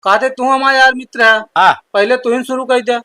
कहते तू हमारा यार मित्र है। हाँ पहले तू ही शुरू कर दे।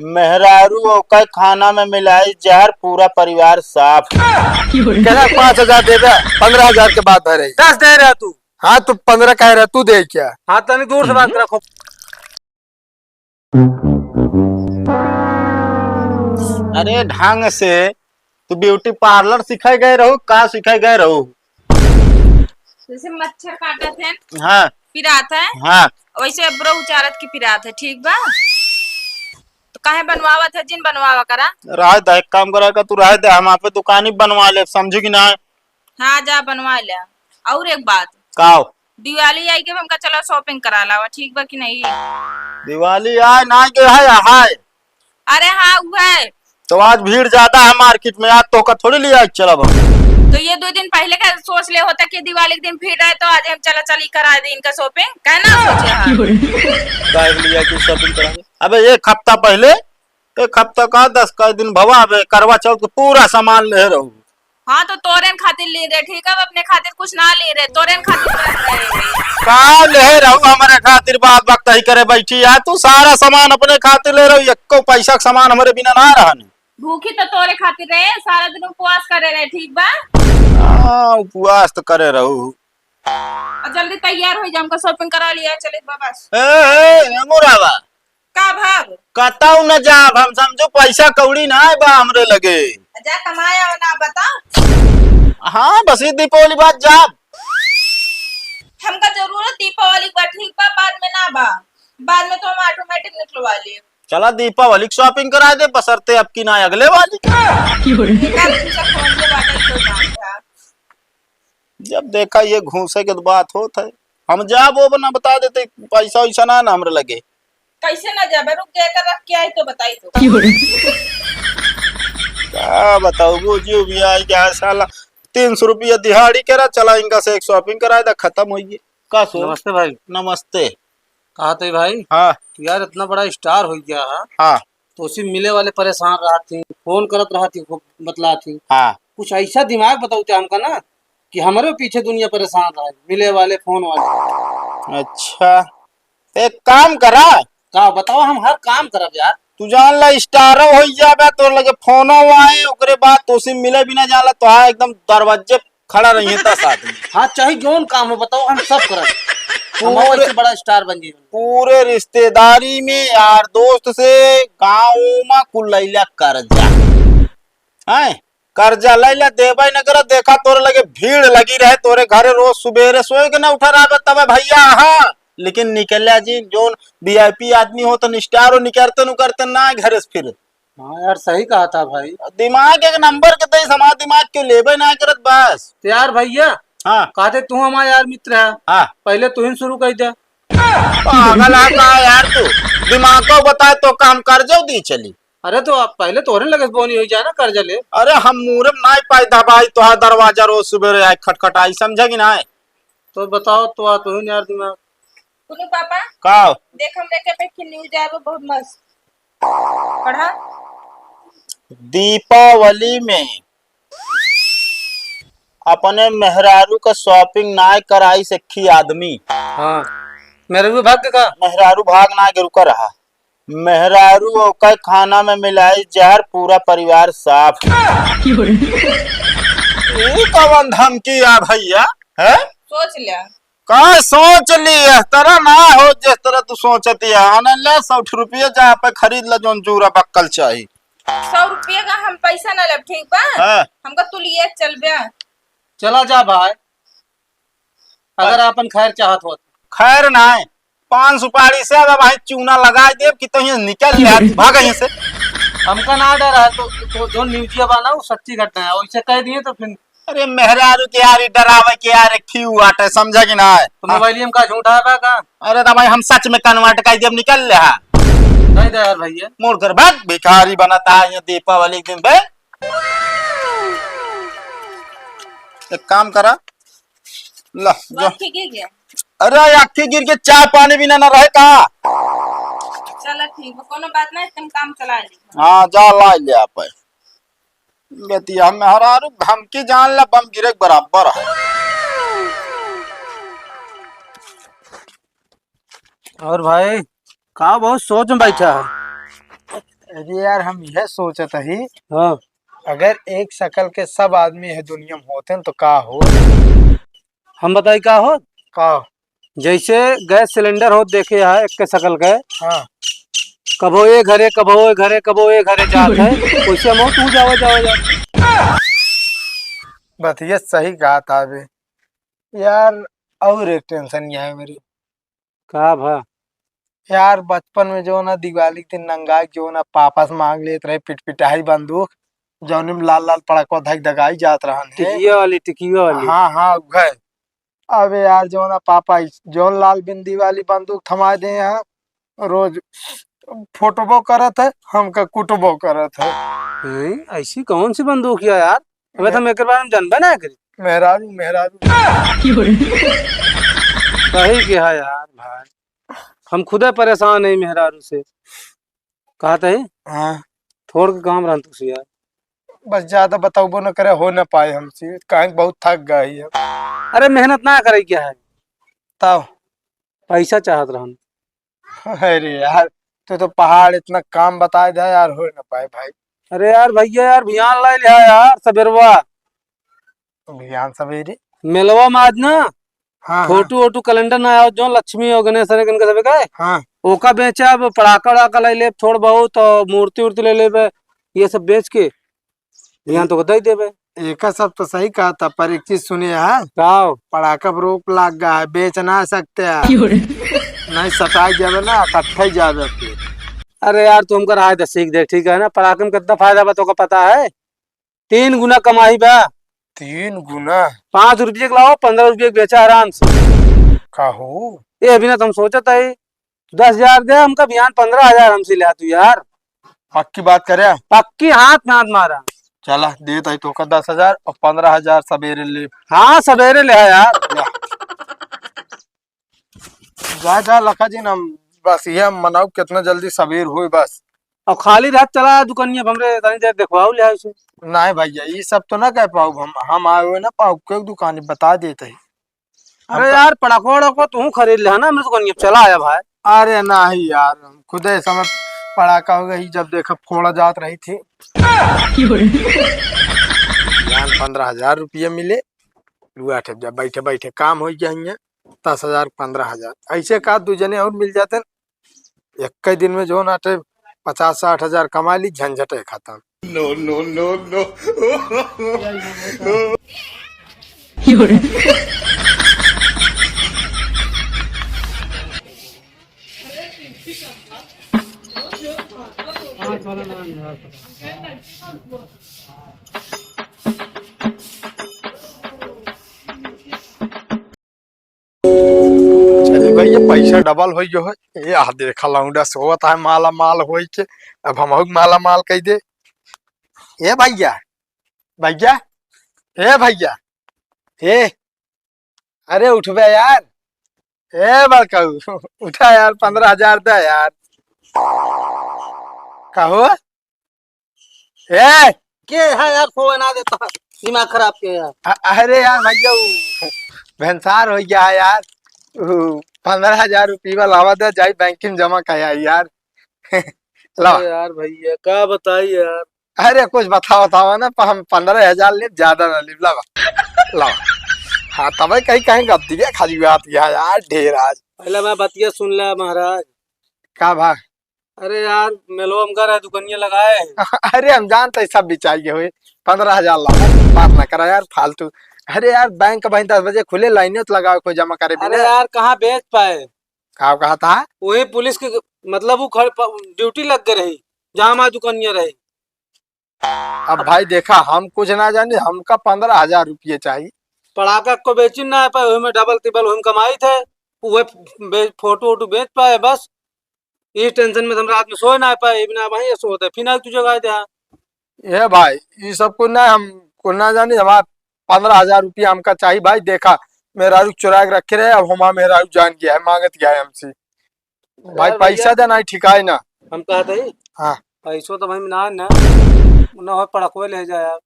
मेहरारू ओकर खाना में मिलाई जहर पूरा परिवार साफ। कहना 5,000 दे दे, 15,000 के बाद भरे। 10 दे रहा तू। हाँ तू 15 कह रहा, तू दे क्या? हाँ तनी दूर से बात रखो। अरे ढंग से तू ब्यूटी पार्लर सिखाए गए रहो का सिखाए गए रहो? जैसे मच्छर काटत है हाँ पिरात है हाँ वैसे अब्रो उचारत की पिरात है। ठीक बा तो काहे बनवावत है? जिन बनवावा करा। रह दे, एक काम करा का तू रह दे, हम आप दुकान ही बनवा ले, समझी कि ना? हाँ जा बनवा ले। और एक बात, का दिवाली आई के हमका चला शॉपिंग करा लावा। ठीक बा कि नहीं? दिवाली आए ना के है अरे हाँ वो है। तो आज भीड़ ज्यादा है मार्केट में, आज तो का थोड़ी लिया चला तो ये 2 दिन पहले का सोच ले होता कि दिवाली के दिन भीड़ है तो आज हम चला चली करा दे इनका शॉपिंग। कहना सोचे हाँ। लिया कि शॉपिंग करा दे। अबे एक हफ्ता पहले, एक हफ्ता का 10 का दिन भवा अबे करवा चौथ के पूरा सामान ले रहू। हाँ तो तोरेन खातिर ले रहे। ठीक है अपने खातिर कुछ ना ले रहे, तोरेन खातिर ले रहे। का ले रहू हमारे खातिर? बात वक्त ही करे बैठी है तू, सारा सामान अपने खातिर ले रहू, एको पैसा का सामान हमारे बिना ना रहा। भूखी तो तोरे खातिर रहे, सारा दिन उपवास करे रहे। ठीक बा उपवास तो करे रहू। और जल्दी तैयार हो जा, हमको शॉपिंग करा लिया। चले बस मुरावा का भाग कताऊ न जाब, हम समझो पैसा कौड़ी ना है बा हमरे लगे। जा कमाया हो ना बता। हाँ बस ये दीपावली बाद जाब। हमका जरूरत दीपावली का। ठीक बा बाद में ना बा, बाद में तो हम ऑटोमेटिक निकलवा लिए। चला दीपावली की शॉपिंग करा दे, बसरते अब की ना अगले वाली। जब देखा ये घूसे के बात होत है, हम जाब वो बना बता देते, पैसा वैसा ना हमरे लगे। कैसे ना जाबे? रुक जाकर रख के आई तो बताई तो। क्या बताओ जो भी आई क्या साला 300 रुपया दिहाड़ी करा, चला इनका से एक शॉपिंग कराए था, खत्म हो गई। का सो नमस्ते भाई। नमस्ते। कहा थे भाई हाँ यार इतना बड़ा स्टार हो गया है हाँ तो उसी मिले वाले परेशान रहा थी, फोन करत रहा थी, बतला थी हाँ कुछ ऐसा दिमाग बताओ हमका ना कि हमारे पीछे दुनिया परेशान रहा। मिले वाले फोन वाले। अच्छा एक काम करा, का बताओ हम हर काम करब यार। तू जान ला स्टार हो जाबे तो लगे फोनो आए, ओकरे बाद तो उसे मिले बिना जाला तो हाँ एकदम दरवाजे खड़ा रही है 10 आदमी। हाँ चाहे कौन काम हो बताओ हम सब करब। पूरे बड़ा स्टार बन गई। पूरे रिश्तेदारी में यार दोस्त से गाँव में कुल लैला कर्जा है, कर्जा लैला देबे न कर। देखा तोरे लगे भीड़ लगी रहे तोरे घरे, रोज सुबेरे सोए के ना उठा रहा तब भैया। हाँ लेकिन निकलिया जी जोन वीआईपी आदमी हो तो स्टार हो, निकलते नु करते ना घर से फिर। हाँ यार सही कहा था भाई। दिमाग एक नंबर के दे, समाज दिमाग क्यों लेबे ना करत बस। तो यार भैया हाँ कहते तू हमारा यार मित्र है। हाँ पहले तू ही शुरू कर दे। पागल है का यार तू? दिमाग को बता तो काम कर जाओ दी चली। अरे तो आप पहले तोरे लगे बोनी हो जाए ना कर्जा ले। अरे हम मुरम ना पैदा भाई तो दरवाजा रोज सुबह आए खटखटाई, समझा कि ना? तो बताओ तो तू ही यार दिमाग। सुनो पापा का देख हमने के पे की न्यूज आया वो बहुत मस्त पढ़ा। दीपावली में अपने मेहरारू का शॉपिंग ना कराई सखी आदमी। हाँ मेरे भी भाग्य का। मेहरारू भाग ना के रुका रहा, मेहरारू ओकर खाना में मिलाई जहर पूरा परिवार साफ। कौन धमकी आ भैया है? सोच लिया का सोच ली तरह ना हो जिस तरह तू सोचती है। 60 रुपया जहाँ पे खरीद ला जोन जूरा बक्कल चाहिए। 100 रुपये का हम पैसा ना लब। ठीक बा हाँ। हमका तू लिए चल बे। चला जा भाई अगर अपन खैर चाहत हो। खैर ना है 5 सुपारी से अगर भाई चूना लगा दे कि तो यहाँ निकल भाग यहाँ से। हमका ना डर है तो जो न्यूजिया बना वो सच्ची घटना है, वैसे कह दिए तो फिर। अरे मेहरारू के यार डरावे के यार क्यों आटे, समझा कि ना है? तो मोबाइल का झूठा है का? अरे तो भाई हम सच में कन्वर्ट कर दिए, निकल रहा नहीं दे यार भैया। मुड़ कर भाग, भिखारी बनाता है ये दीपावली के दिन बे। एक काम करा ला जो। अरे आखी गिर के चाय पानी बिना ना रहे का। चला ठीक है कोनो बात नहीं, तुम काम चला ली। हाँ जा ला ले आप बेतिया मेहरारू धमकी जान ला बम गिरे बराबर है। और भाई का बहुत सोच में बैठा है। अरे यार हम यह सोचत ही, हाँ अगर एक शकल के सब आदमी है दुनिया में होते तो का हो। हम बताई का हो। का? जैसे गैस सिलेंडर हो देखे है एक के शकल के, हाँ कभो ये घरे कभो ये घरे कभो ये घरे जात है, वैसे हम तू जाओ जाओ जा। बस ये सही कहा था अभी यार। और एक टेंशन यह है मेरी का भा यार, बचपन में जो ना दिवाली के दिन नंगा जो ना पापा से मांग लेते रहे पिटपिटाई बंदूक, जौन में लाल लाल पड़कवा धक धगाई जात रहन है। टिकिया वाली। हाँ हाँ गए। अबे यार जो ना पापा जौन लाल बिंदी वाली बंदूक थमा दे यहाँ, रोज फोटोबो करत है, हमका कुटबो करत है। ऐसी कौन सी बंदूक है यार? अबे तुम एक बार में जानबे ना करी। मेहरारू मेहरारू सही कहा यार भाई, हम खुदे परेशान है मेहरारू से। कहते है हाँ थोड़ के काम रहा तुझसे यार। बस ज्यादा बताओ न करे, हो न पाए हमसे, कहीं बहुत थक गई है। अरे मेहनत ना करे क्या है, तब पैसा चाहत रहन। अरे यार तो पहाड़ इतना काम बताए दे यार, हो न पाए भाई। अरे यार भैया यार भियान ला लिया यार सबेरवा अभियान सवेरे। मेलवा में आज ना हाँ फोटो वोटो कैलेंडर ना आयो जो लक्ष्मी और गणेश रे कन सबे का हाँ ओका बेचा। अब पड़ाका वड़ाका ले ले थोड़ बहुत और मूर्ति उर्ति ले ले ये सब बेच के ध्यान तो दे देबे। एक सब तो सही कहा था, पर एक चीज सुनिए है, काओ पड़ाका पर रोक लग गया है, बेच ना सकते हैं। नहीं सताई जावे ना इकट्ठा ही जावे फिर। अरे यार तुम कर आए तो सीख दे ठीक है ना। पड़ाके में कितना फायदा बा तो का पता है? 3 गुना कमाई बा। 3 गुना? 5 रुपये के लाओ 15 रुपये के बेचा आराम से। कहू ये अभी ना तुम सोचत है 10,000 दे हमका बयान 15,000 हमसे ले तू यार। पक्की बात करे? पक्की हाथ में हाथ मारा। चला देता तो का 10,000 और 15,000 सवेरे ले। हाँ सवेरे ले यार। जा जा लखा जी ना, बस ये मनाओ कितना जल्दी सवेर हो बस। और खाली रात चला दुकानिया हमरे तनी देर देखवाओ ले से। नहीं भैया ये सब तो ना कह पाऊ, हम आए हुए ना पाऊ के दुकान बता देते ही। अरे यार पड़ाकोड़ा को तू खरीद ले ना मेरे दुकानिया चला आया भाई। अरे नहीं यार, खुद समय पड़ाका हो गई जब देखा फोड़ा जात रही थी। 15,000 रुपये मिले, जब बैठे बैठे काम हो गया। 10,000 15,000 ऐसे का 2 जने और मिल जाते, एक दिन में जो ना 50-60,000 कमा ली, झंझट है खत्म। नो नो नो नो चलिए भैया पैसा डबल हो जो है। ये आ देखा लौंडा सोवत है माला माल हो के, अब हम माला माल कह दे। ए भैया भैया ए भैया ए, अरे उठबे यार। ए बड़काऊ उठा यार, 15,000 दे यार। कहो ए के है यार फोन ना देता दिमाग खराब के यार। अरे यार भैया भंसार हो गया है यार। 15,000 रुपये लावा दे जाई बैंक में जमा कया यार। ला यार भैया क्या बताइए यार। अरे कुछ बताओ ना, हम 15,000 ले, ज्यादा ना ले। लावा लावा। हाँ तब कहीं कहीं गप दिया खाली बात यार ढेर आज। पहले मैं बतिया सुन लिया महाराज। का भाग? अरे यार मेलो हम कर दुकानिया लगाए। अरे हम जानते सब भी चाहिए हुए, 15,000 ला, बात ना करा यार फालतू। अरे यार बैंक भाई 10 बजे खुले, लाइने तो लगाओ कोई जमा करे। अरे यार कहाँ बेच पाए? का कहा था? वही पुलिस के मतलब वो ड्यूटी लग के रही जहाँ हमारी दुकानिया रही। अब भाई देखा हम कुछ ना जाने, हमका 15,000 रुपये चाहिए। पड़ाका को बेची ना पाए, वही में डबल टिबल वही कमाई थे, वही फोटो वोटो बेच पाए। बस इस टेंशन में हम रात में सो ना पाए, बिना वही सोते फिर ना तुझे गाय दे। ये भाई ये सब कुछ ना, हम को ना जाने। हमारा 15,000 रुपया हमका चाहिए भाई। देखा मेरा चुरा के रखे रहे, अब हमारा मेरा जान गया है, मांगत गया है हमसे भाई पैसा देना ही ठिकाए ना। हम कहते ही हाँ पैसों तो भाई ना हो पड़कवे ले जाए यार।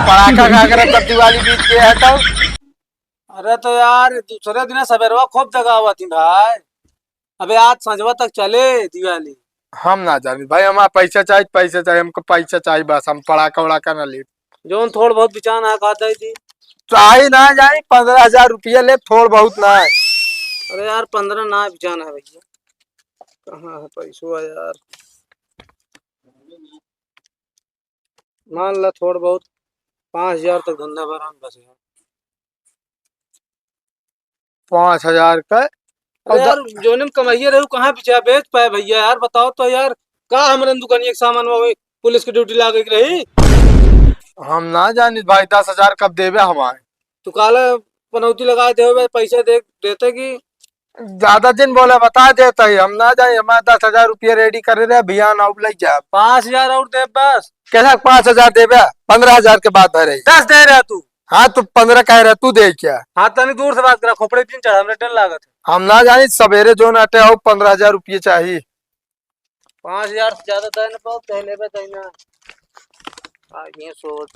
पड़ाका का अगर तब दिवाली बीत गया है तो। अरे तो यार दूसरे दिन सवेरवा खूब जगह हुआ थी भाई। अबे आज संजवा तक चले दिवाली। हम ना जानी भाई, हमारा पैसा चाहिए हमको पैसा चाहिए बस। हम पड़ाका वड़ाका ना ले। जो थोड़ बहुत बिचान है खाता ही थी। चाहे ना जाए 15,000 रुपया ले, थोड़ बहुत ना है। अरे यार 15 ना बिचाना है भैया, कहाँ है पैसो यार। मान ला थोड़ बहुत 5,000 तक धंधा भरा बस यार। 5,000 का। अरे यार जो ने कमाइए रहू कहाँ बिचा बेच पाए भैया यार, बताओ तो यार। का हमरे दुकान एक सामान में पुलिस की ड्यूटी लागे के रही। हम ना जानी भाई, 10,000 कब देवे हमारे। तू काला पनौती लगाए दे पैसे देते कि ज्यादा दिन बोले बता देता ही, हम ना जाए। हमारे 10,000 रुपया रेडी करे रहे भैया ना ले जा। 5,000 और दे बस। कैसा 5,000 देवे? 15,000 के बाद भरे। 10 दे रहा तू। हाँ तू 15 कह रहा, तू दे क्या? हाँ तनी दूर से बात करा, खोपड़े दिन चढ़ा हमने टन लागत है। हम ना जानी सवेरे जो नाटे हो 15,000 रुपये चाहिए। 5,000 से ज्यादा देने बहुत पहले पे देना। ये सोच